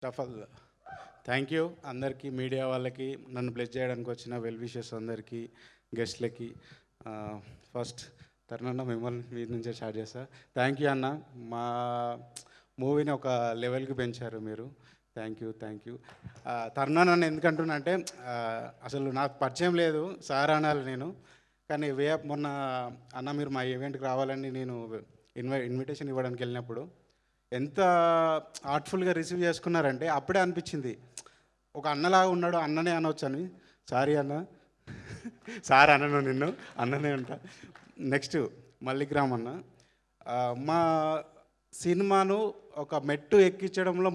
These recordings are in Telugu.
టఫల్ థ్యాంక్ యూ అందరికీ, మీడియా వాళ్ళకి, నన్ను బ్లెస్ చేయడానికి వచ్చిన వెల్ విషెస్ అందరికీ, గెస్ట్లకి. ఫస్ట్ తర్నన్న మిమ్మల్ని మీ నుంచే స్టార్ట్ చేస్తా. థ్యాంక్ యూ అన్న, మా మూవీని ఒక లెవెల్కి పెంచారు మీరు. Thank you. తర్నా నన్ను ఎందుకంటున్నా అంటే అసలు నాకు పరిచయం లేదు, సార్ అనాలి నేను. కానీ మొన్న అన్న మీరు మా ఈవెంట్కి రావాలని నేను ఇన్విటేషన్ ఇవ్వడానికి వెళ్ళినప్పుడు ఎంత ఆర్ట్ఫుల్గా రిసీవ్ చేసుకున్నారంటే అప్పుడే అనిపించింది ఒక అన్నలాగా ఉన్నాడు, అన్ననే అనవచ్చు అని. సారీ అన్న, సార్ అన్నను నిన్ను అన్ననే అంట. నెక్స్ట్ మల్లిగ్రామ్ అన్న, మా సినిమాను ఒక మెట్టు ఎక్కించడంలో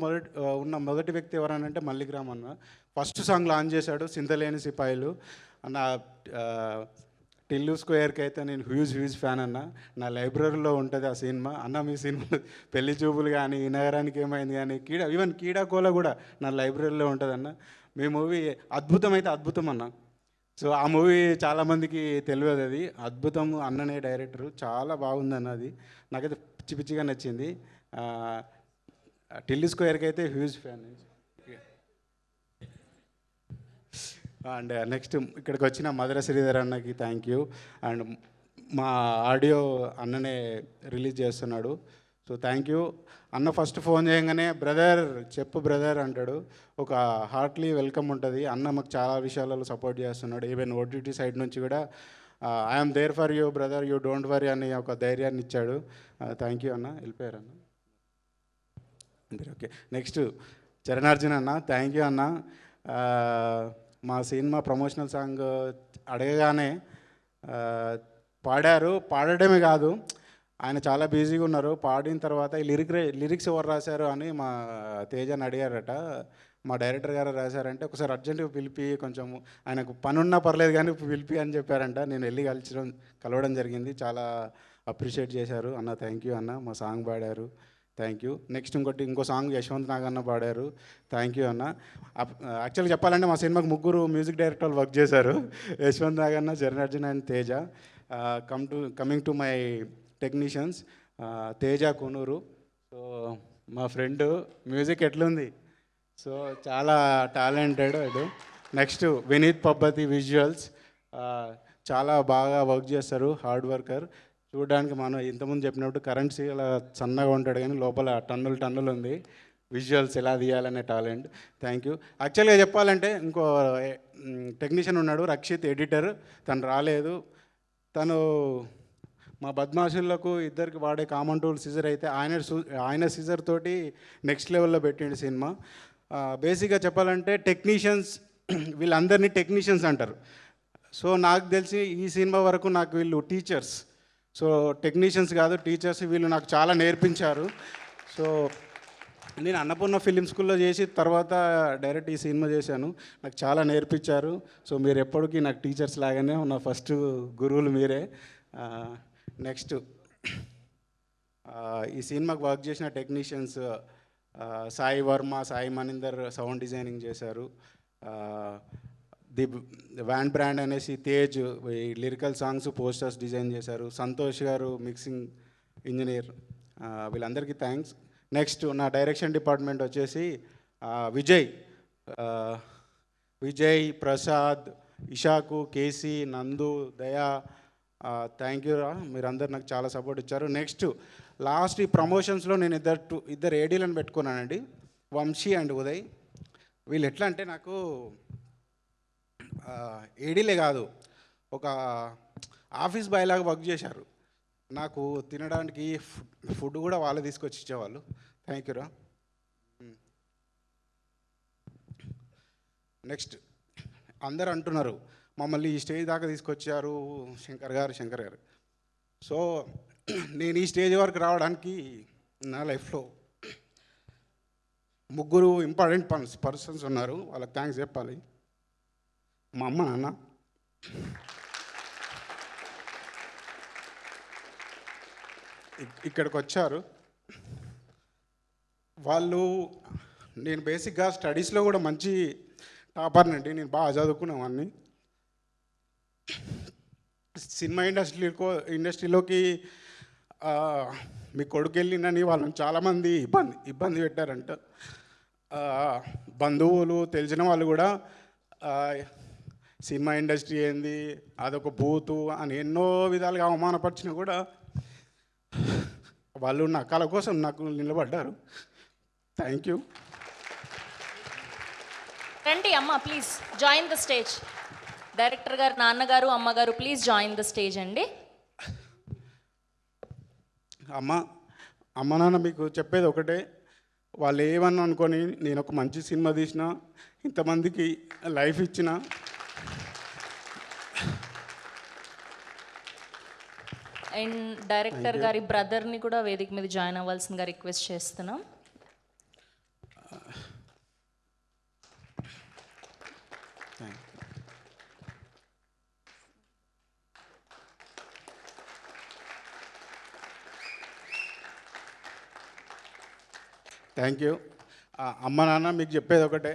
మొదటి వ్యక్తి ఎవరనంటే మల్లిగ్రామ్ అన్న. ఫస్ట్ సాంగ్ లాంచ్ చేశాడు సింతలేని సిపాయిలు అన్న. టిల్లు స్క్వేర్కి అయితే నేను హ్యూజ్ ఫ్యాన్ అన్న. నా లైబ్రరీలో ఉంటుంది ఆ సినిమా అన్న. మీ సినిమా పెళ్లి చూపులు కానీ, ఈ నగరానికి ఏమైంది కానీ, ఈవెన్ కీడాకోల కూడా నా లైబ్రరీలో ఉంటుంది అన్న. మీ మూవీ అద్భుతం అన్న. సో ఆ మూవీ చాలామందికి తెలియదు, అది అద్భుతం. అన్ననే డైరెక్టరు, చాలా బాగుంది అన్న. అది నాకైతే పిచ్చిగా నచ్చింది. టిల్లు స్క్వేర్కి అయితే హ్యూజ్ ఫ్యాన్. అండ్ నెక్స్ట్ ఇక్కడికి వచ్చిన మధుర శ్రీధర్ అన్నకి థ్యాంక్ యూ. అండ్ మా ఆడియో అన్ననే రిలీజ్ చేస్తున్నాడు, సో థ్యాంక్ యూ అన్న. ఫస్ట్ ఫోన్ చేయగానే బ్రదర్ చెప్పు బ్రదర్ అంటాడు, ఒక హార్ట్లీ వెల్కమ్ ఉంటుంది అన్న. మాకు చాలా విషయాలలో సపోర్ట్ చేస్తున్నాడు, ఈవెన్ ఓటీటీ సైడ్ నుంచి కూడా I'm there for you brother, you don't worry అని ఒక ధైర్యాన్ని ఇచ్చాడు. థ్యాంక్ యూ అన్న. వెళ్ళిపోయారు అన్న. ఓకే, నెక్స్ట్ చరణార్జున్ అన్న, థ్యాంక్ యూ అన్న. మా సినిమా ప్రమోషనల్ సాంగ్ అడగగానే పాడడమే కాదు, ఆయన చాలా బిజీగా ఉన్నారు. పాడిన తర్వాత ఈ లిరిక్స్ ఎవరు రాశారు అని మా తేజని అడిగారట. మా డైరెక్టర్ గారు రాశారంటే ఒకసారి అర్జెంటుగా పిలిపి, కొంచెం ఆయనకు పని ఉన్నా పర్లేదు కానీ పిలిపి అని చెప్పారంట. నేను వెళ్ళి కలవడం జరిగింది. చాలా అప్రిషియేట్ చేశారు అన్న. థ్యాంక్ యూ అన్న. మా సాంగ్ పాడారు, థ్యాంక్ యూ. నెక్స్ట్ ఇంకో సాంగ్ యశ్వంత్ నాగన్న పాడారు, థ్యాంక్ యూ అన్న. యాక్చువల్గా చెప్పాలంటే మా సినిమాకి ముగ్గురు మ్యూజిక్ డైరెక్టర్లు వర్క్ చేశారు, Yashwanth Naganna, Charanarjun and Teja. Coming to my technicians, Teja Konuru. So మా ఫ్రెండ్, మ్యూజిక్ ఎట్లుంది, సో చాలా talented. Next Vineeth Pabbathi, visuals, చాలా బాగా వర్క్ చేస్తారు, హార్డ్ వర్కర్. చూడడానికి మనం ఇంతకుముందు చెప్పినట్టు కరెన్సీ అలా సన్నగా ఉంటాడు కానీ లోపల టన్నులు ఉంది. విజువల్స్ ఎలా తీయాలనే టాలెంట్, థ్యాంక్ యూ. యాక్చువల్గా చెప్పాలంటే ఇంకో టెక్నీషియన్ ఉన్నాడు, రక్షిత్, ఎడిటర్. తను రాలేదు. తను మా బద్మాషులకు ఇద్దరికి వాడే కామన్ టూల్ సిజర్ అయితే ఆయన సిజర్ తోటి నెక్స్ట్ లెవెల్లో పెట్టిండు సినిమా. బేసిక్గా చెప్పాలంటే టెక్నీషియన్స్, వీళ్ళందరినీ టెక్నీషియన్స్ అంటారు. సో నాకు తెలిసి ఈ సినిమా వరకు నాకు వీళ్ళు టీచర్స్, సో టెక్నీషియన్స్ కాదు టీచర్స్. వీళ్ళు నాకు చాలా నేర్పించారు. సో నేను అన్నపూర్ణ ఫిలిం స్కూల్లో చేసి తర్వాత డైరెక్ట్ ఈ సినిమా చేశాను. నాకు చాలా నేర్పించారు. సో మీరు ఎప్పటికీ నాకు టీచర్స్ లాగానే ఉన్న ఫస్ట్ గురువులు మీరే. నెక్స్ట్ ఈ సినిమాకి వర్క్ చేసిన technicians Sai Varma, Sai Maninder sound designing చేశారు. ది వ్యాన్ బ్రాండ్ అనేసి Tej lyrical songs, posters design చేశారు. సంతోష్ గారు మిక్సింగ్ ఇంజనీర్. వీళ్ళందరికీ థ్యాంక్స్. నెక్స్ట్ నా డైరెక్షన్ డిపార్ట్మెంట్ వచ్చేసి విజయ్, ప్రసాద్, ఇషాకు, కేసీ, నందు, దయా, థ్యాంక్ యూ రా, మీరందరూ నాకు చాలా సపోర్ట్ ఇచ్చారు. నెక్స్ట్ లాస్ట్ ఈ ప్రమోషన్స్లో నేను ఇద్దరు ఏడీలను పెట్టుకున్నానండి, వంశీ అండ్ ఉదయ్. వీళ్ళు ఎట్లా అంటే నాకు ఏడీలే కాదు, ఒక ఆఫీస్ బాయ్ లాగా వర్క్ చేశారు. నాకు తినడానికి ఫుడ్ కూడా వాళ్ళే తీసుకొచ్చి ఇచ్చేవాళ్ళు. థ్యాంక్ యూ రా. నెక్స్ట్ అందరు అంటున్నారు మమ్మల్ని ఈ స్టేజ్ దాకా తీసుకొచ్చారు శంకర్ గారు. సో నేను ఈ స్టేజ్ వరకు రావడానికి నా లైఫ్లో ముగ్గురు ఇంపార్టెంట్ పర్సన్స్ ఉన్నారు, వాళ్ళకి థ్యాంక్స్ చెప్పాలి. మా అమ్మ, నాన్న, ఇక్కడికి వచ్చారు. వాళ్ళు, నేను బేసిక్గా స్టడీస్లో కూడా మంచి టాపర్నండి, నేను బాగా చదువుకున్నామని. సినిమా ఇండస్ట్రీలోకి మీ కొడుకు వెళ్ళినని వాళ్ళని చాలామంది ఇబ్బంది పెట్టారంట. ఆ, బంధువులు తెలిసిన వాళ్ళు కూడా ఆ, సినిమా ఇండస్ట్రీ ఏంది, అదొక బూతు అని ఎన్నో విధాలుగా అవమానపరిచినా కూడా వాళ్ళు నా కళ కోసం నాకు నిలబడ్డారు. Thank you. రండి అమ్మ, please join the stage. Director గారు, నాన్నగారు, అమ్మగారు ప్లీజ్ జాయిన్ ద స్టేజ్ అండి. అమ్మ అమ్మ నాన్న మీకు చెప్పేది ఒకటే, వాళ్ళు ఏమన్నా అనుకొని నేను ఒక మంచి సినిమా తీసిన, ఇంతమందికి లైఫ్ ఇచ్చిన, అండ్ డైరెక్టర్ గారి బ్రదర్ని కూడా వేదిక మీద జాయిన్ అవ్వాల్సిందిగా రిక్వెస్ట్ చేస్తున్నాం. Thank you. అమ్మ నాన్న మీకు చెప్పేది ఒకటే,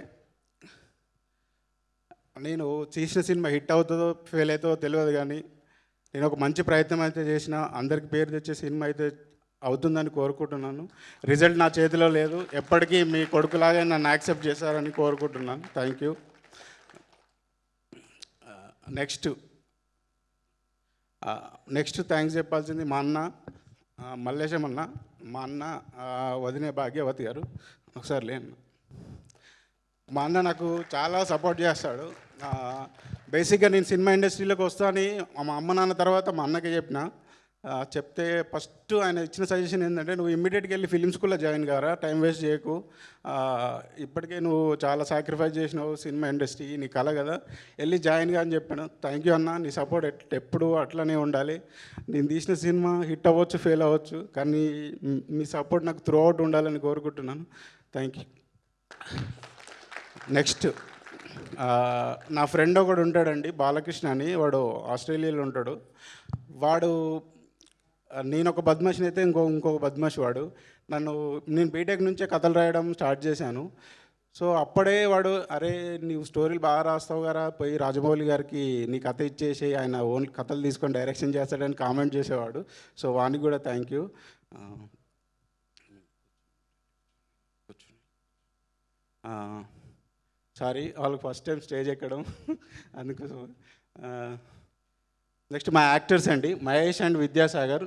నేను చేసిన సినిమా హిట్ అవుతుందో ఫెయిల్ అవుతుందో తెలియదు, కానీ నేను ఒక మంచి ప్రయత్నం అయితే చేసిన, అందరికి పేరు తెచ్చే సినిమా అయితే అవుతుందని కోరుకుంటున్నాను. రిజల్ట్ నా చేతిలో లేదు, ఎప్పటికీ మీ కొడుకులాగే నన్ను యాక్సెప్ట్ చేశారని కోరుకుంటున్నాను. Thank you. నెక్స్ట్ థ్యాంక్స్ చెప్పాల్సింది మా అన్న మల్లేశం అన్న, మా అన్న వదినే భాగ్యవతి గారు. ఒకసారి లేను. మా అన్న నాకు చాలా సపోర్ట్ చేస్తాడు. బేసిక్గా నేను సినిమా ఇండస్ట్రీలోకి వస్తానని మా అమ్మ నాన్న తర్వాత మా అన్నకి చెప్పిన. చెప్తే ఫస్ట్ ఆయన ఇచ్చిన సజెషన్ ఏంటంటే, నువ్వు ఇమ్మీడియట్గా వెళ్ళి ఫిలిం స్కూల్లో జాయిన్ కారా, టైం వేస్ట్ చేయకు, ఇప్పటికే నువ్వు చాలా సాక్రిఫైస్ చేసినావు సినిమా ఇండస్ట్రీ, నీ కళ కదా, వెళ్ళి జాయిన్ గా అని చెప్పాను. థ్యాంక్ యూ అన్న, నీ సపోర్ట్ ఎప్పుడు అట్లనే ఉండాలి. నేను తీసిన సినిమా హిట్ అవ్వచ్చు, ఫెయిల్ అవ్వచ్చు, కానీ మీ సపోర్ట్ నాకు త్రూ అవుట్ ఉండాలని కోరుకుంటున్నాను. Thank you. నెక్స్ట్ నా ఫ్రెండ్ ఒకడు ఉంటాడండి, బాలకృష్ణ అని, వాడు ఆస్ట్రేలియాలో ఉంటాడు. వాడు, నేను ఒక బద్మాషిని అయితే ఇంకొక బద్మాషి వాడు. నేను బీటెక్ నుంచే కథలు రాయడం స్టార్ట్ చేశాను. సో అప్పుడే వాడు, అరే నీవు స్టోరీలు బాగా రాస్తావు కదా, పోయి రాజమౌళి గారికి నీ కథ ఇచ్చేసి ఆయన ఓన్ కథలు తీసుకొని డైరెక్షన్ చేస్తాడని కామెంట్ చేసేవాడు. సో వానికి కూడా థ్యాంక్ యూ. సారీ, వాళ్ళకి ఫస్ట్ టైం స్టేజ్ ఎక్కడం అందుకోసం. నెక్స్ట్ మా యాక్టర్స్ అండి, మహేష్ అండ్ విద్యాసాగర్.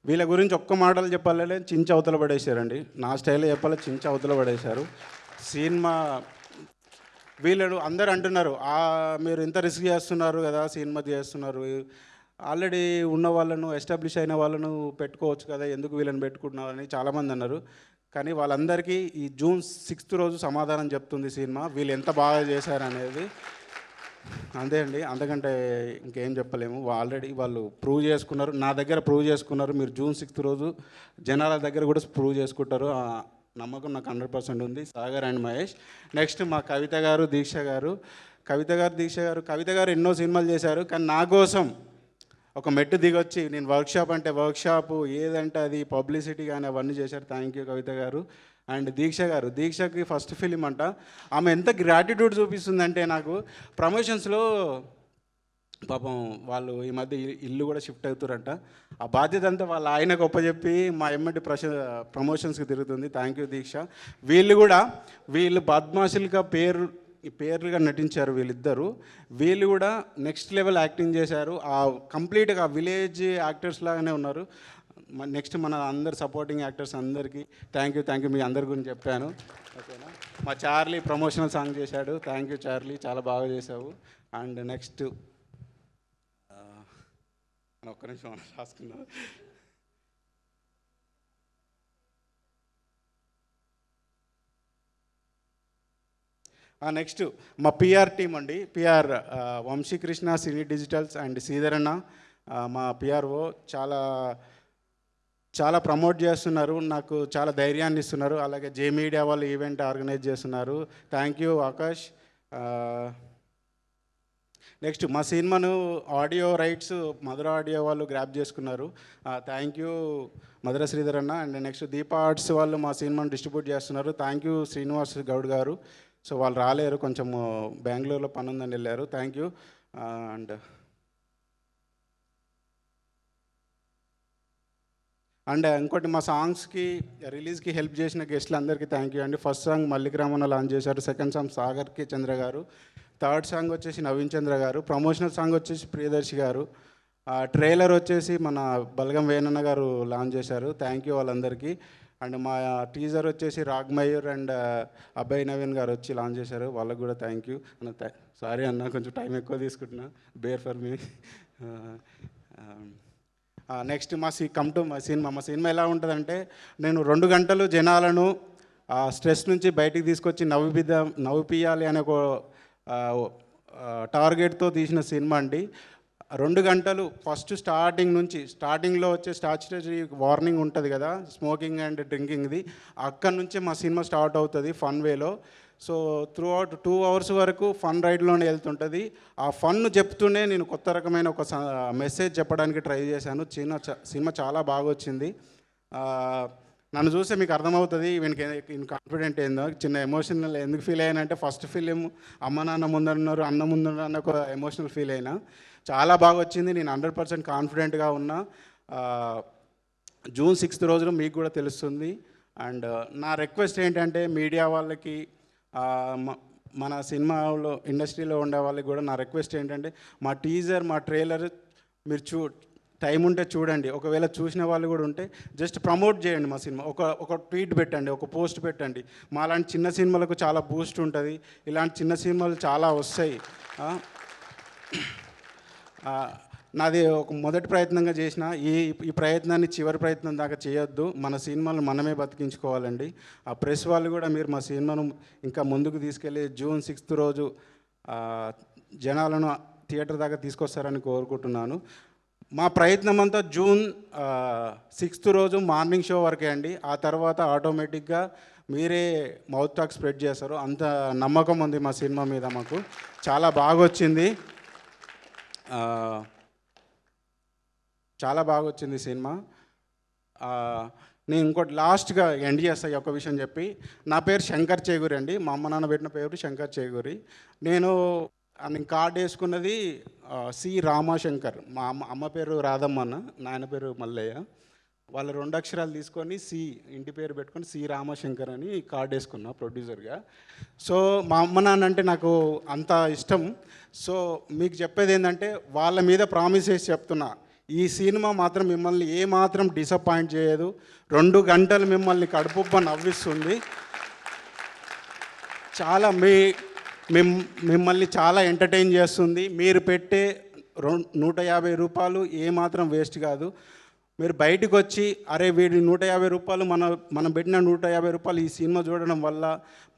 వీళ్ళ గురించి ఒక్క మాటలు చెప్పాలంటే చించి అవతల పడేశారండి. నా స్టైల్లో చెప్పాలి, చించి అవతల పడేశారు సినిమా. వీళ్ళు అందరూ అంటున్నారు, మీరు ఇంత రిస్క్ చేస్తున్నారు కదా, సినిమా చేస్తున్నారు, ఆల్రెడీ ఉన్న వాళ్ళను, ఎస్టాబ్లిష్ అయిన వాళ్ళను పెట్టుకోవచ్చు కదా, ఎందుకు వీళ్ళని పెట్టుకుంటున్నారని చాలామంది అన్నారు. కానీ వాళ్ళందరికీ ఈ జూన్ 6th రోజు సమాధానం చెప్తుంది సినిమా, వీళ్ళు ఎంత బాగా చేశారనేది. అంతే అండి, అంతకంటే ఇంకేం చెప్పలేము. ఆల్రెడీ వాళ్ళు ప్రూవ్ చేసుకున్నారు, నా దగ్గర ప్రూవ్ చేసుకున్నారు. మీరు జూన్ 6th రోజు జనాల దగ్గర కూడా ప్రూవ్ చేసుకుంటారు, ఆ నమ్మకం నాకు 100% ఉంది. సాగర్ అండ్ మహేష్. నెక్స్ట్ మా కవిత గారు, దీక్ష గారు. కవిత గారు ఎన్నో సినిమాలు చేశారు, కానీ నా కోసం ఒక మెట్టు దిగొచ్చి, నేను వర్క్షాప్ అంటే వర్క్షాపు, ఏదంటే అది పబ్లిసిటీ కానీ అవన్నీ చేశారు. థ్యాంక్ యూ కవిత గారు. అండ్ దీక్షకి ఫస్ట్ ఫిలిం అంట. ఆమె ఎంత గ్రాటిట్యూడ్ చూపిస్తుందంటే, నాకు ప్రమోషన్స్లో పాపం వాళ్ళు ఈ మధ్య ఇల్లు కూడా షిఫ్ట్ అవుతారంట, ఆ బాధ్యత అంతా వాళ్ళ ఆయన గొప్పచెప్పి మా ఎమ్మటి ప్రమోషన్స్కి తిరుగుతుంది. థ్యాంక్ యూ దీక్ష. వీళ్ళు బద్మాషులుగా పేర్లుగా నటించారు వీళ్ళిద్దరూ. వీళ్ళు కూడా నెక్స్ట్ లెవెల్ యాక్టింగ్ చేశారు. ఆ కంప్లీట్గా విలేజ్ యాక్టర్స్ లాగానే ఉన్నారు. నెక్స్ట్ మన అందరు సపోర్టింగ్ యాక్టర్స్ అందరికీ థ్యాంక్ యూ. మీ అందరి గురించి చెప్పాను, ఓకేనా. మా చార్లీ ప్రమోషనల్ సాంగ్ చేశాడు. థ్యాంక్ యూ చార్లీ, చాలా బాగా చేసావు. అండ్ నెక్స్ట్ ఒక్క నిమిషం రాసుకున్నాను. నెక్స్ట్ మా పిఆర్ టీం అండి, PR Vamsikrishna, cine digitals and శ్రీధరన్న, మా పిఆర్ఓ చాలా ప్రమోట్ చేస్తున్నారు, నాకు చాలా ధైర్యాన్ని ఇస్తున్నారు. అలాగే జే మీడియా వాళ్ళు ఈవెంట్ ఆర్గనైజ్ చేస్తున్నారు. Thank you Akash. నెక్స్ట్ మా సినిమాను ఆడియో రైట్స్ మధుర ఆడియో వాళ్ళు గ్రాప్ చేసుకున్నారు. థ్యాంక్ యూ మధుర శ్రీధర్ అన్న. అండ్ నెక్స్ట్ దీపా ఆర్ట్స్ వాళ్ళు మా సినిమాను డిస్ట్రిబ్యూట్ చేస్తున్నారు. థ్యాంక్ యూ శ్రీనివాస్ గౌడ్ గారు. సో వాళ్ళు రాలేరు, కొంచెం బెంగళూరులో పని ఉందని వెళ్ళారు. Thank you. అండ్ అండ్ ఇంకోటి మా సాంగ్స్కి రిలీజ్కి హెల్ప్ చేసిన గెస్ట్లు అందరికీ థ్యాంక్ యూ అండి. First song Mallik Ramanna launch చేశారు, సెకండ్ సాంగ్ సాగర్ కే చంద్ర గారు, థర్డ్ సాంగ్ వచ్చేసి నవీన్ చంద్ర గారు, ప్రమోషనల్ సాంగ్ వచ్చేసి ప్రియదర్శి గారు, ట్రైలర్ వచ్చేసి మన బలగం వేణన్న గారు లాంచ్ చేశారు. థ్యాంక్ యూ వాళ్ళందరికీ. అండ్ మా టీజర్ వచ్చేసి రాగ్మయూర్ అండ్ అభయ్ నవీన్ గారు వచ్చి లాంచ్ చేశారు, వాళ్ళకు కూడా థ్యాంక్ యూ అన్న. సారీ అన్న, కొంచెం టైం ఎక్కువ తీసుకుంటున్నా, bear for me. Next come to మా సినిమా ఎలా ఉంటుందంటే, నేను 2 గంటలు జనాలను స్ట్రెస్ నుంచి బయటికి తీసుకొచ్చి నవ్విపియాలి అనే ఒక టార్గెట్తో తీసిన సినిమా అండి. 2 గంటలు ఫస్ట్ స్టార్టింగ్లో వచ్చే స్టాచ్యుటరీ వార్నింగ్ ఉంటుంది కదా, స్మోకింగ్ అండ్ డ్రింకింగ్ది, అక్కడి నుంచి మా సినిమా స్టార్ట్ అవుతుంది ఫన్ వేలో. సో త్రూ అవుట్ 2 అవర్స్ వరకు ఫన్ రైడ్లోనే వెళ్తుంటుంది. ఆ ఫన్ చెప్తూనే నేను కొత్త రకమైన ఒక మెసేజ్ చెప్పడానికి ట్రై చేశాను. సినిమా చాలా బాగా వచ్చింది. నన్ను చూస్తే మీకు అర్థమవుతుంది ఈయన కాన్ఫిడెంట్ ఏందో. చిన్న ఎమోషనల్ ఎందుకు ఫీల్ అయ్యానంటే, ఫస్ట్ ఫిలిం అమ్మ నాన్న ముందరున్నారు, అన్న ముందున్నారు అన్న ఒక ఎమోషనల్ ఫీల్ అయినా. చాలా బాగా వచ్చింది. నేను 100% కాన్ఫిడెంట్గా ఉన్నా. జూన్ 6th రోజున మీకు కూడా తెలుస్తుంది. అండ్ నా రిక్వెస్ట్ ఏంటంటే, మీడియా వాళ్ళకి, మన సినిమాలో ఇండస్ట్రీలో ఉండే వాళ్ళకి కూడా నా రిక్వెస్ట్ ఏంటంటే, మా టీజర్, మా ట్రైలర్ మీరు టైం ఉంటే చూడండి. ఒకవేళ చూసిన వాళ్ళు కూడా ఉంటే జస్ట్ ప్రమోట్ చేయండి మా సినిమా. ఒక ట్వీట్ పెట్టండి, ఒక పోస్ట్ పెట్టండి. మా లాంటి చిన్న సినిమాలకు చాలా బూస్ట్ ఉంటుంది. ఇలాంటి చిన్న సినిమాలు చాలా వస్తాయి. నాది ఒక మొదటి ప్రయత్నంగా చేసిన ఈ ప్రయత్నాన్ని చివరి ప్రయత్నం దాకా చేయొద్దు. మన సినిమాలు మనమే బతికించుకోవాలండి. ఆ ప్రెస్ వాళ్ళు కూడా మీరు మా సినిమాను ఇంకా ముందుకు తీసుకెళ్ళి జూన్ 6th రోజు జనాలను థియేటర్ దాకా తీసుకొస్తారని కోరుకుంటున్నాను. మా ప్రయత్నం అంతా జూన్ 6th రోజు మార్నింగ్ షో వరకే అండి. ఆ తర్వాత ఆటోమేటిక్గా మీరే మౌత్ టాక్ స్ప్రెడ్ చేస్తారు. అంత నమ్మకం ఉంది మా సినిమా మీద మాకు. చాలా బాగా వచ్చింది, చాలా బాగా వచ్చింది సినిమా. నేను ఇంకోటి లాస్ట్గా ఎండ్ చేస్తాను ఒక విషయం చెప్పి. నా పేరు శంకర్ చేగూరి అండి. మా అమ్మ నాన్న పెట్టిన పేరు శంకర్ చేగూరి. నేను కార్డు వేసుకున్నది సి రామాశంకర్. మా అమ్మ పేరు రాధమ్మన్న, నాయన పేరు మల్లయ్య. వాళ్ళ 2 అక్షరాలు తీసుకొని సి ఇంటి పేరు పెట్టుకొని సి రామశంకర్ అని కార్డు వేసుకున్నా ప్రొడ్యూసర్గా. సో మా అమ్మ నాన్న అంటే నాకు అంత ఇష్టం. సో మీకు చెప్పేది ఏంటంటే, వాళ్ళ మీద ప్రామిస్ చేసి చెప్తున్నా, ఈ సినిమా మాత్రం మిమ్మల్ని ఏమాత్రం డిసప్పాయింట్ చేయదు. 2 గంటలు మిమ్మల్ని కడుపుబ్బ నవ్విస్తుంది. చాలా మిమ్మల్ని చాలా ఎంటర్టైన్ చేస్తుంది. మీరు పెట్టే 150 రూపాయలు ఏమాత్రం వేస్ట్ కాదు. మీరు బయటకు వచ్చి, అరే వీడి 150 రూపాయలు మనం పెట్టిన 150 రూపాయలు ఈ సినిమా చూడడం వల్ల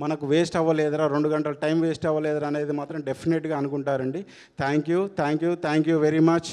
మనకు వేస్ట్ అవ్వలేదురా, 2 గంటల టైం వేస్ట్ అవ్వలేదురా అనేది మాత్రం డెఫినెట్గా అనుకుంటారండి. Thank you very much.